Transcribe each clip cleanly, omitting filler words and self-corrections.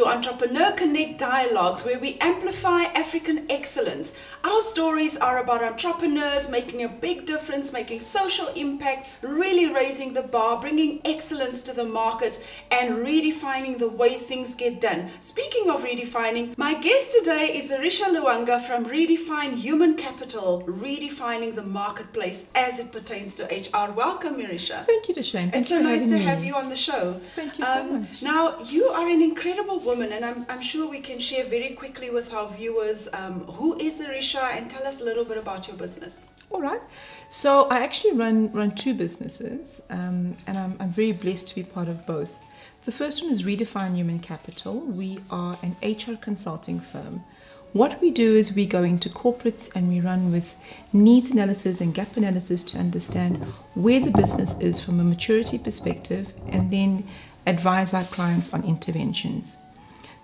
to Entrepreneur Connect Dialogues, where we amplify African excellence. Our stories are about entrepreneurs making a big difference, making social impact, really raising the bar, bringing excellence to the market, and redefining the way things get done. Speaking of redefining, my guest today is Irisha Luhanga from Redefine Human Capital, redefining the marketplace as it pertains to HR. Welcome, Irisha. Thank you, Deshun. It's so nice to have you on the show. Thank you so much. Now, you are an incredible woman, and I'm sure we can share very quickly with our viewers who is Irisha, and tell us a little bit about your business. All right. So I actually run two businesses, and I'm very blessed to be part of both. The first one is Redefine Human Capital. We are an HR consulting firm. What we do is we go into corporates and we run with needs analysis and gap analysis to understand where the business is from a maturity perspective, and then advise our clients on interventions.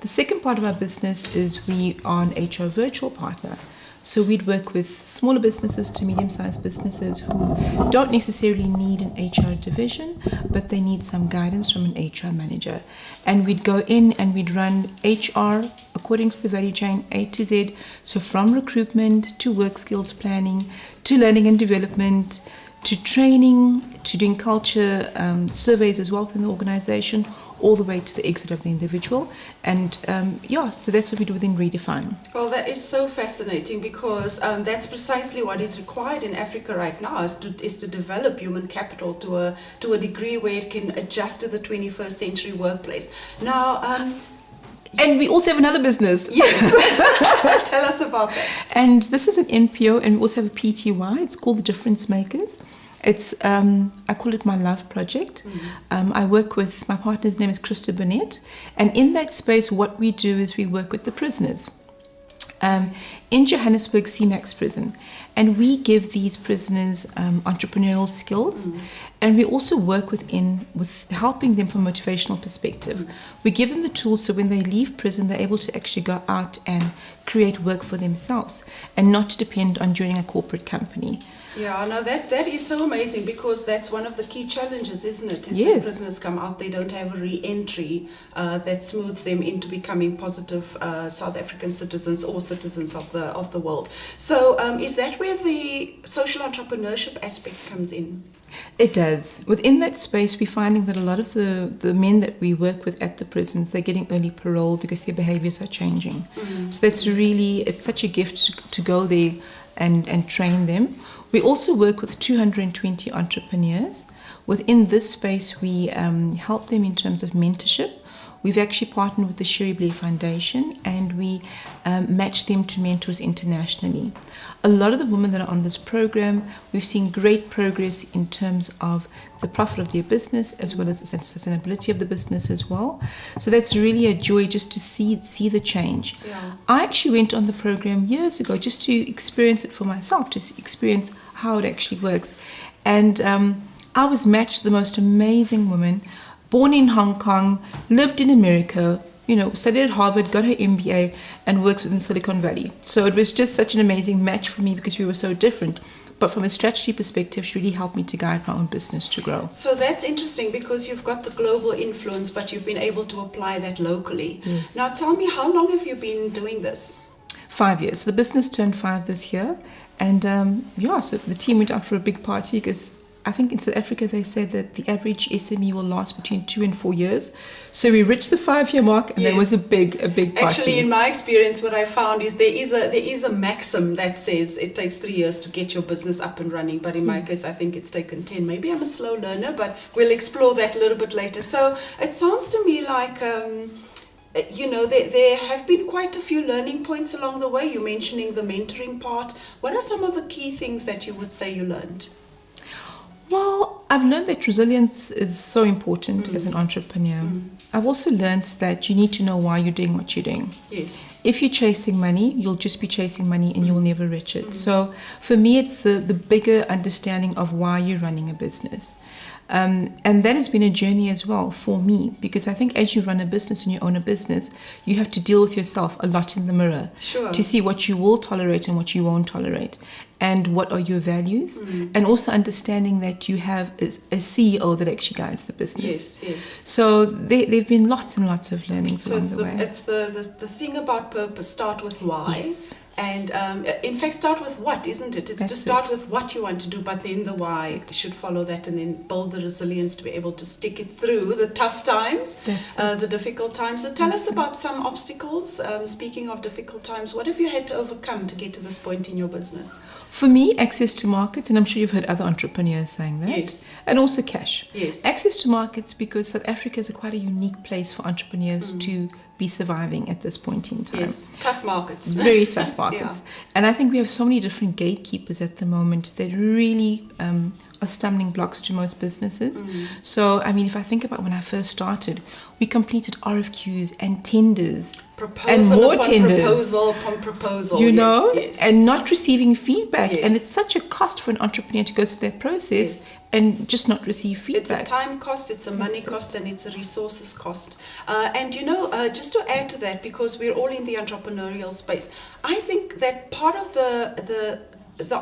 The second part of our business is we are an HR virtual partner. So we'd work with smaller businesses to medium-sized businesses who don't necessarily need an HR division, but they need some guidance from an HR manager. And we'd go in and we'd run HR according to the value chain A to Z. So from recruitment to work skills planning, to learning and development, to training, to doing culture surveys as well within the organization, all the way to the exit of the individual. And so that's what we do within Redefine. Well, that is so fascinating, because that's precisely what is required in Africa right now, is to develop human capital to a degree where it can adjust to the 21st century workplace. Now, and we also have another business. Yes. Tell us about that. And this is an NPO, and we also have a PTY. It's called the Difference Makers. It's I call it my love project. I work with, my partner's name is Krista Burnett, and in that space what we do is we work with the prisoners in Johannesburg CMAX prison, and we give these prisoners entrepreneurial skills, and we also work with helping them from a motivational perspective. We give them the tools so when they leave prison they're able to actually go out and create work for themselves and not to depend on joining a corporate company. Yeah, no, that is so amazing, because that's one of the key challenges, isn't it? Is yes. When prisoners come out, they don't have a re-entry that smooths them into becoming positive South African citizens or citizens of the world. So is that where the social entrepreneurship aspect comes in? It does. Within that space, we're finding that a lot of the men that we work with at the prisons, they're getting early parole because their behaviors are changing. So that's really, it's such a gift to go there and train them. We also work with 220 entrepreneurs. Within this space, we help them in terms of mentorship. We've actually partnered with the Sherry Blair Foundation, and we match them to mentors internationally. A lot of the women that are on this program, we've seen great progress in terms of the profit of their business as well as the sustainability of the business as well. So that's really a joy just to see the change. Yeah. I actually went on the program years ago just to experience it for myself, to experience how it actually works. And I was matched the most amazing woman, born in Hong Kong, lived in America, studied at Harvard, got her MBA, and works within Silicon Valley. So it was just such an amazing match for me because we were so different. But from a strategy perspective, she really helped me to guide my own business to grow. So that's interesting, because you've got the global influence, but you've been able to apply that locally. Yes. Now tell me, how long have you been doing this? 5 years. So the business turned 5 this year. And so the team went out for a big party, because I think in South Africa they say that the average SME will last between 2 and 4 years. So we reached the 5-year mark, and there was a big party. Actually, in my experience, what I found is there is a maxim that says it takes 3 years to get your business up and running. But in my case, I think it's taken 10. Maybe I'm a slow learner, but we'll explore that a little bit later. So it sounds to me like there have been quite a few learning points along the way. You're mentioning the mentoring part. What are some of the key things that you would say you learned? Well, I've learned that resilience is so important as an entrepreneur. I've also learned that you need to know why you're doing what you're doing. Yes. If you're chasing money, you'll just be chasing money and you'll never reach it. So for me, it's the bigger understanding of why you're running a business. And that has been a journey as well for me, because I think as you run a business and you own a business, you have to deal with yourself a lot in the mirror. Sure. To see what you will tolerate and what you won't tolerate, and what are your values, and also understanding that you have a CEO that actually guides the business. Yes. So there've been lots and lots of learnings along the way. It's the thing about purpose. Start with why. Yes. And in fact, start with what, isn't it? It's That's to start it. with what you want to do, but then the why should follow that, and then build the resilience to be able to stick it through the tough times, the difficult times. So tell us about some obstacles. Speaking of difficult times, what have you had to overcome to get to this point in your business? For me, access to markets, and I'm sure you've heard other entrepreneurs saying that. Yes. And also cash. Yes. Access to markets, because South Africa is quite a unique place for entrepreneurs to be surviving at this point in time. Yes, tough markets. Very tough markets. Yeah. And I think we have so many different gatekeepers at the moment that really are stumbling blocks to most businesses. So, I mean, if I think about when I first started, we completed RFQs and tenders. Proposal and more upon tenders. proposal upon proposal. You know, yes. and not receiving feedback. Yes. And it's such a cost for an entrepreneur to go through that process and just not receive feedback. It's a time cost, it's a money cost, and it's a resources cost. And you know, just to add to that, because we're all in the entrepreneurial space, I think that part of the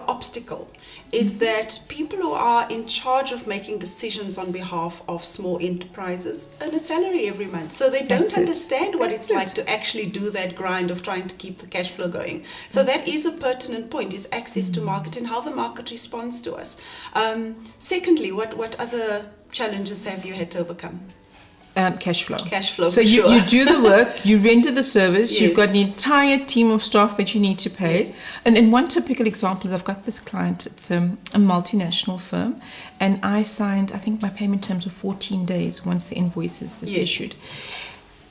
obstacle is that people who are in charge of making decisions on behalf of small enterprises earn a salary every month. So they don't understand what it's like to actually do that grind of trying to keep the cash flow going. So that is a pertinent point, is access to market and how the market responds to us. Secondly, what other challenges have you had to overcome? Cash flow. Cash flow, So for you, sure. you do the work, you render the service, Yes. you've got an entire team of staff that you need to pay. Yes. And one typical example is I've got this client, it's a multinational firm, and I signed, I think my payment terms were 14 days once the invoice is issued.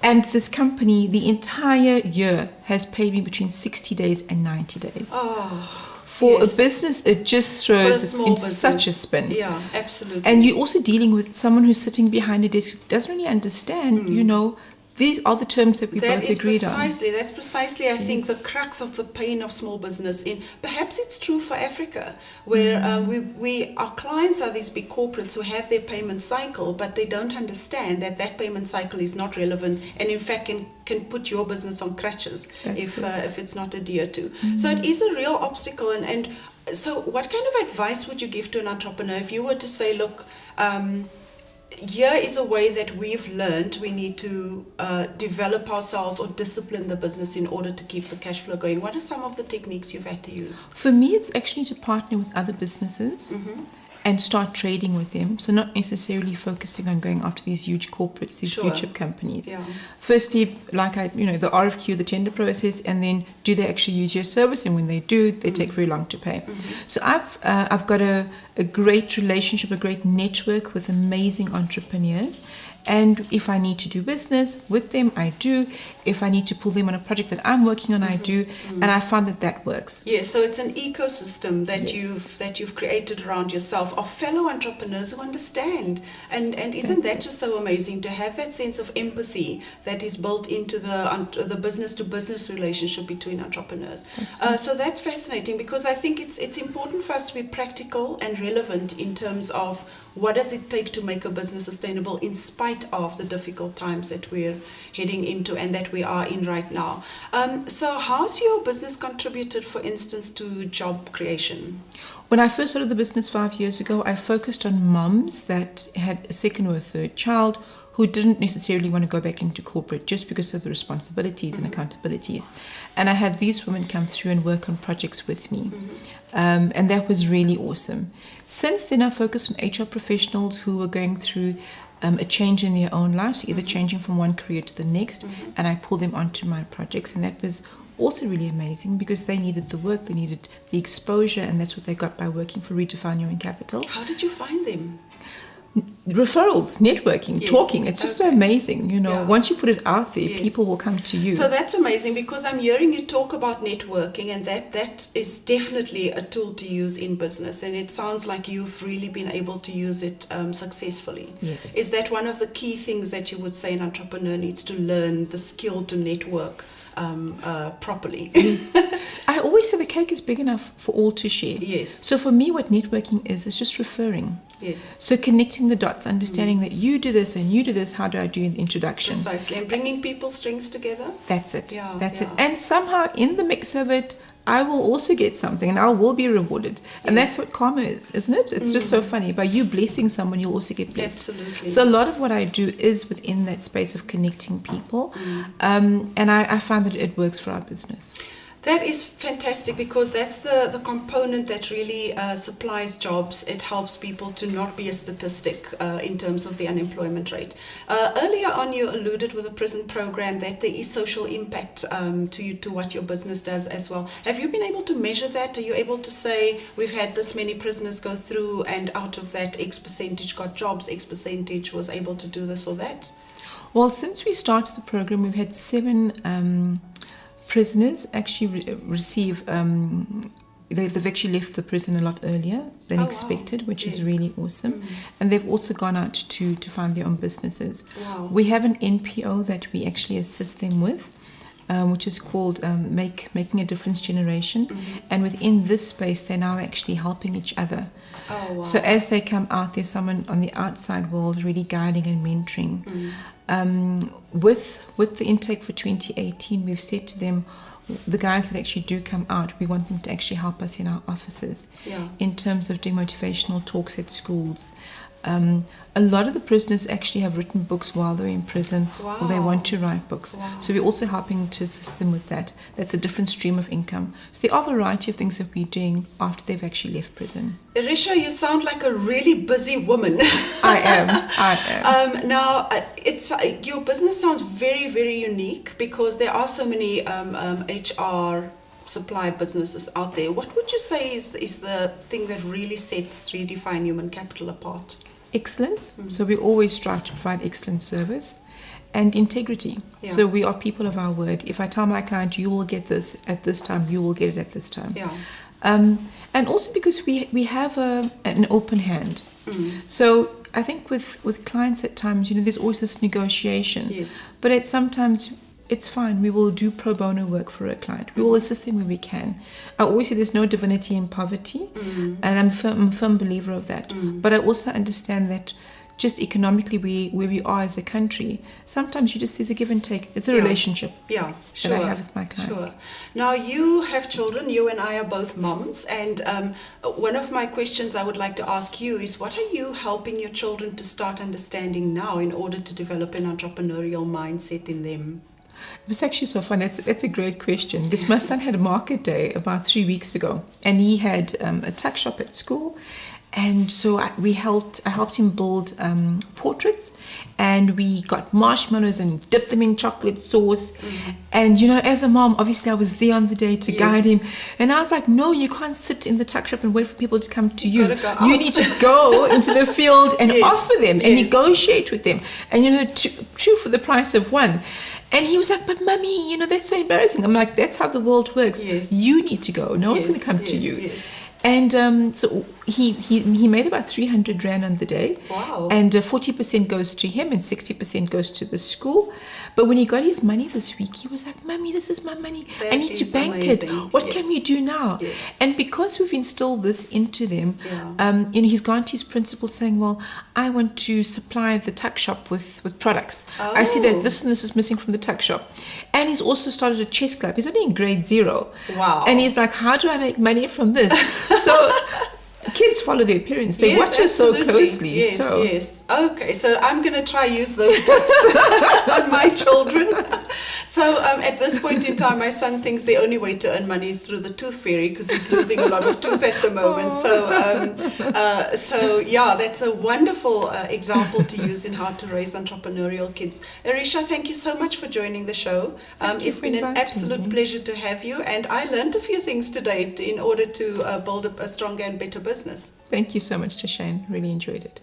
And this company, the entire year, has paid me between 60 days and 90 days. Oh, For a business, it just throws it in business. such a spin. Yeah, absolutely. And you're also dealing with someone who's sitting behind a desk who doesn't really understand, you know, these are the terms that we both agreed on. That's precisely, I think, the crux of the pain of small business. Perhaps it's true for Africa, where our clients are these big corporates who have their payment cycle, but they don't understand that payment cycle is not relevant, and in fact can put your business on crutches if it's not adhered to. So it is a real obstacle. And so what kind of advice would you give to an entrepreneur if you were to say, look, here is a way that we've learned we need to develop ourselves or discipline the business in order to keep the cash flow going? What are some of the techniques you've had to use? For me, it's actually to partner with other businesses and start trading with them. So not necessarily focusing on going after these huge corporates, these blue chip companies. Yeah. Firstly, the RFQ, the tender process, and then do they actually use your service? And when they do, they take very long to pay. So I've got a great relationship, a great network with amazing entrepreneurs. And if I need to do business with them, I do. If I need to pull them on a project that I'm working on, I do. And I find that works. Yeah, so it's an ecosystem that you've created around yourself of fellow entrepreneurs who understand. And isn't that just so amazing to have that sense of empathy that is built into the business to business relationship between entrepreneurs? So that's fascinating, because I think it's important for us to be practical and relevant in terms of what does it take to make a business sustainable in spite of the difficult times that we're heading into and that we are in right now. So how's your business contributed, for instance, to job creation? When I first started the business 5 years ago, I focused on mums that had a second or a third child who didn't necessarily want to go back into corporate just because of the responsibilities and accountabilities. And I had these women come through and work on projects with me. And that was really awesome. Since then, I focused on HR professionals who were going through a change in their own lives, either changing from one career to the next, and I pulled them onto my projects. And that was also really amazing because they needed the work, they needed the exposure, and that's what they got by working for Redefine Human Capital. How did you find them? Referrals, networking, talking. It's just so amazing, once you put it out there, people will come to you. So that's amazing, because I'm hearing you talk about networking, and that is definitely a tool to use in business, and it sounds like you've really been able to use it successfully. Yes. Is that one of the key things that you would say an entrepreneur needs to learn, the skill to network properly? Yes. I always say the cake is big enough for all to share. Yes. So for me, what networking is just referring. Yes. So connecting the dots, understanding that you do this and you do this, how do I do the introduction? Precisely. And bringing people's strengths together. That's it. Yeah, That's yeah. it. And somehow in the mix of it, I will also get something and I will be rewarded. And Yes. that's what karma is, isn't it? It's just so funny. By you blessing someone, you'll also get blessed. Absolutely. So a lot of what I do is within that space of connecting people. And I find that it works for our business. That is fantastic, because that's the component that really supplies jobs. It helps people to not be a statistic in terms of the unemployment rate. Earlier on, you alluded with the prison program that there is social impact to what your business does as well. Have you been able to measure that? Are you able to say, we've had this many prisoners go through, and out of that, X percentage got jobs, X percentage was able to do this or that? Well, since we started the program, we've had 7 prisoners actually receive, they've actually left the prison a lot earlier than expected, which is really awesome. And they've also gone out to find their own businesses. Wow. We have an NPO that we actually assist them with, which is called Making a Difference Generation. And within this space, they're now actually helping each other. Oh, wow. So as they come out, there's someone on the outside world really guiding and mentoring. With the intake for 2018, we've said to them, the guys that actually do come out, we want them to actually help us in our offices in terms of doing motivational talks at schools. A lot of the prisoners actually have written books while they're in prison, or they want to write books. So we're also helping to assist them with that. That's a different stream of income. So there are a variety of things that we're doing after they've actually left prison. Irisha, you sound like a really busy woman. I am. Now, your business sounds very, very unique, because there are so many HR supply businesses out there. What would you say is the thing that really sets Redefine Human Capital apart? Excellence. So we always strive to provide excellent service, and integrity. So we are people of our word. If I tell my client, you will get this at this time, you will get it at this time. And also because we have an open hand. So I think with clients at times, there's always this negotiation. But sometimes it's fine. We will do pro bono work for a client. We will assist them where we can. I always say there's no divinity in poverty, and I'm a firm believer of that. But I also understand that just economically where we are as a country, sometimes there's a give and take. It's a relationship that I have with my clients. Now, you have children. You and I are both moms, and one of my questions I would like to ask you is, what are you helping your children to start understanding now in order to develop an entrepreneurial mindset in them? It was actually so fun. It's a great question. Because my son had a market day about 3 weeks ago, and he had a tuck shop at school. And so I helped him build portraits, and we got marshmallows and dipped them in chocolate sauce. And as a mom, obviously I was there on the day to guide him, and I was like, no, you can't sit in the tuck shop and wait for people to come to you. You need to go into the field and offer them and negotiate with them, and two for the price of one. And he was like, but mummy, that's so embarrassing. I'm like, that's how the world works. You need to go. No one's going to come to you. And so he made about 300 Rand on the day. Wow. And 40% goes to him and 60% goes to the school. But when he got his money this week, he was like, Mummy, this is my money. I need to bank it. What can we do now? And because we've instilled this into them, he's gone to his principal saying, well, I want to supply the tuck shop with products. I see that this and this is missing from the tuck shop. And he's also started a chess club. He's only in grade 0. Wow. And he's like, how do I make money from this? So kids follow their parents. They watch us so closely. Yes. Okay, so I'm going to try use those tips on my children. So at this point in time, my son thinks the only way to earn money is through the tooth fairy, because he's losing a lot of tooth at the moment. So that's a wonderful example to use in how to raise entrepreneurial kids. Irisha, thank you so much for joining the show. It's been an absolute pleasure to have you, and I learned a few things today in order to build a stronger and better business. Thank you so much, Deshun. Really enjoyed it.